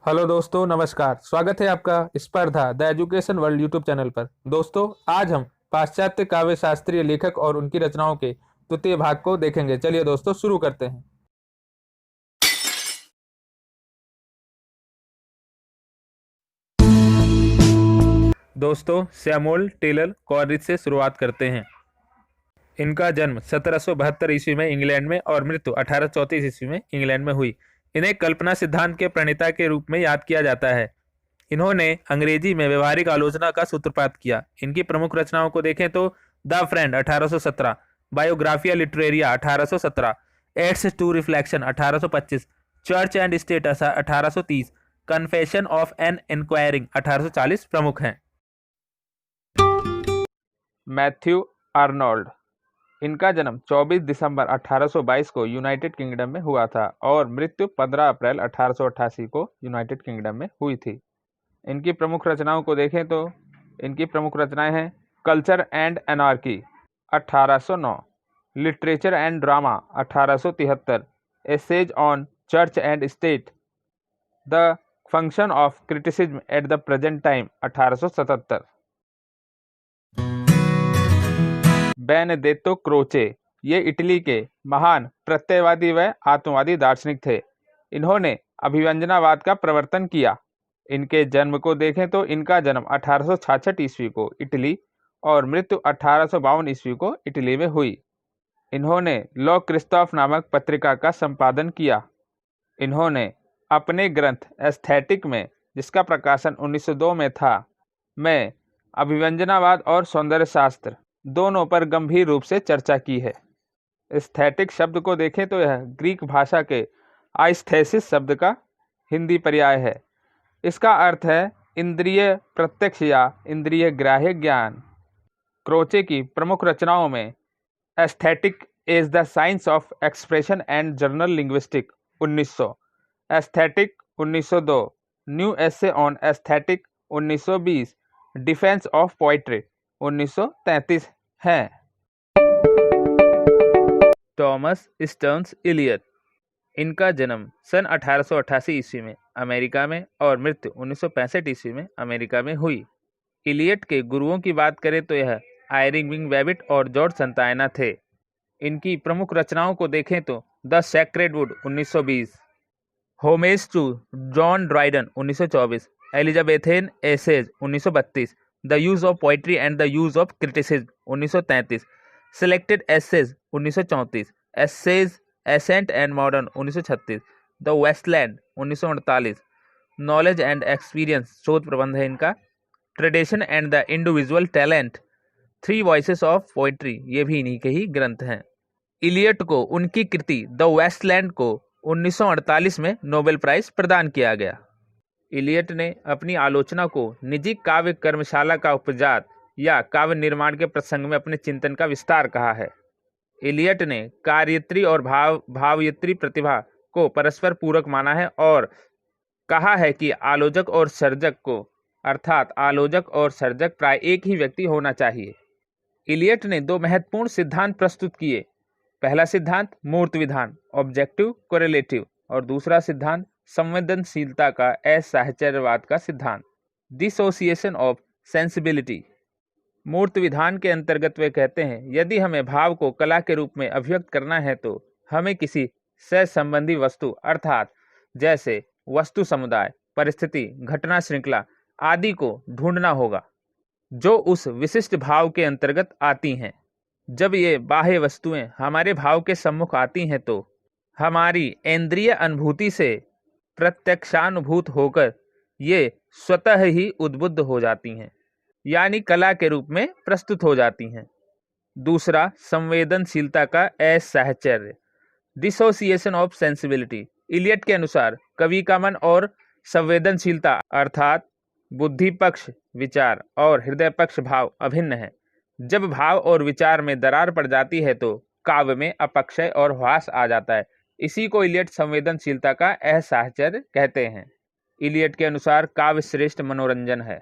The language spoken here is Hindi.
हेलो दोस्तों, नमस्कार। स्वागत है आपका स्पर्धा the education world YouTube channel पर। दोस्तों, आज हम पाश्चात्य काव्य शास्त्रीय लेखक और उनकी रचनाओं के द्वितीय भाग को देखेंगे। चलिए दोस्तों, शुरू करते हैं। दोस्तों, सैमुअल टेलर कॉलरिज से शुरुआत करते हैं। इनका जन्म 1772 ईस्वी में इंग्लैंड में और मृत्यु 1834 ईस्वी में इंग्लैंड में हुई। इन्हें कल्पना सिद्धांत के प्रणेता के रूप में याद किया जाता है। इन्होंने अंग्रेजी में व्यवहारिक आलोचना का सूत्रपात किया। इनकी प्रमुख रचनाओं को देखें तो the friend 1817, biographia literaria 1817, aids to reflection 1825, church and state 1830, confession of an inquiring 1840 प्रमुख हैं। Matthew Arnold. इनका जन्म 24 दिसंबर 1822 को यूनाइटेड किंगडम में हुआ था और मृत्यु 15 अप्रैल 1888 को यूनाइटेड किंगडम में हुई थी। इनकी प्रमुख रचनाओं को देखें तो इनकी प्रमुख रचनाएं हैं culture and anarchy 1809, literature and drama 1873, essays on church and state, the function of criticism at the present time 1877। Benedetto Croce, ये इटली के महान प्रत्ययवादी व आत्मवादी दार्शनिक थे। इन्होंने अभिव्यंजनावाद का प्रवर्तन किया। इनके जन्म को देखें तो इनका जन्म 1866 ईस्वी को इटली और मृत्यु 1852 ईस्वी को इटली में हुई। इन्होंने लॉ क्रिस्तोफ नामक पत्रिका का संपादन किया। इन्होंने अपने ग्रंथ एस्थेटिक में, जिसका प्रकाशन 1902 में था, में अभिव्यंजनावाद और सौंदर्य शास्त्र दोनों पर गंभीर रूप से चर्चा की है। एस्थेटिक शब्द को देखें तो यह ग्रीक भाषा के आइस्थेसिस शब्द का हिंदी पर्याय है। इसका अर्थ है इंद्रिय प्रत्यक्ष या इंद्रिय ग्राह्य ज्ञान। क्रोचे की प्रमुख रचनाओं में aesthetic is the science of expression and general linguistic 1900, aesthetic 1902, new essay on aesthetic 1920, defence of poetry 1933 हैं। Thomas Stearns Eliot. इनका जन्म सन 1888 ईस्वी में अमेरिका में और मृत्यु 1965 ईस्वी में अमेरिका में हुई। इलियट के गुरुओं की बात करें तो यह आयरिंग वेबिट और जॉर्ज संतायना थे। इनकी प्रमुख रचनाओं को देखें तो the sacred wood 1920, homage to John Dryden 1924, Elizabethan essays 1932, the use of poetry and the use of criticism 1933, selected essays 1934, essays ancient and modern 1936, the waste land 1948, knowledge and experience शोध प्रबंध है इनका, tradition and the individual talent, three voices of poetry, ये भी इन्हीं के ही ग्रंथ हैं। इलियट को उनकी कृति द वेस्टलैंड को 1948 में नोबेल प्राइज प्रदान किया गया। इलियट ने अपनी आलोचना को निजी काव्य कर्मशाला का उपजात या काव्य निर्माण के प्रसंग में अपने चिंतन का विस्तार कहा है। इलियट ने कार्यत्री और भावयत्री प्रतिभा को परस्पर पूरक माना है और कहा है कि आलोचक और सर्जक को, अर्थात आलोचक और सर्जक प्राय एक ही व्यक्ति होना चाहिए। इलियट ने दो महत्वपूर्ण सिद्धांत प्रस्तुत किए। पहला सिद्धांत मूर्त विधान ऑब्जेक्टिव कोरिलेटिव और दूसरा सिद्धांत संवेदनशीलता का असाहचर्यवाद का सिद्धांत डिसोसिएशन ऑफ सेंसिबिलिटी। मूर्त विधान के अंतर्गत वे कहते हैं, यदि हमें भाव को कला के रूप में अभिव्यक्त करना है तो हमें किसी सहसंबंधी वस्तु, अर्थात जैसे वस्तु समुदाय, परिस्थिति, घटना श्रृंखला आदि को ढूंढना होगा जो उस विशिष्ट भाव के अंतर्गत आती हैं। जब ये बाह्य वस्तुएं हमारे भाव के सम्मुख आती हैं तो हमारी इंद्रिय अनुभूति से प्रत्यक्षानुभूत होकर ये स्वतः ही उद्बुद्ध हो जाती हैं, यानी कला के रूप में प्रस्तुत हो जाती हैं। दूसरा, संवेदनशीलता का असाहचर्य डिसोसिएशन ऑफ सेंसिबिलिटी। इलियट के अनुसार कवि का मन और संवेदनशीलता, अर्थात बुद्धि पक्ष विचार और हृदय पक्ष भाव अभिन्न है। जब भाव और विचार में दरार पड़ जाती है तो काव्य में अपक्षय और ह्रास आ जाता है। इसी को इलियट संवेदनशीलता का असाहचर्य कहते हैं। इलियट के अनुसार काव्य श्रेष्ठ मनोरंजन है।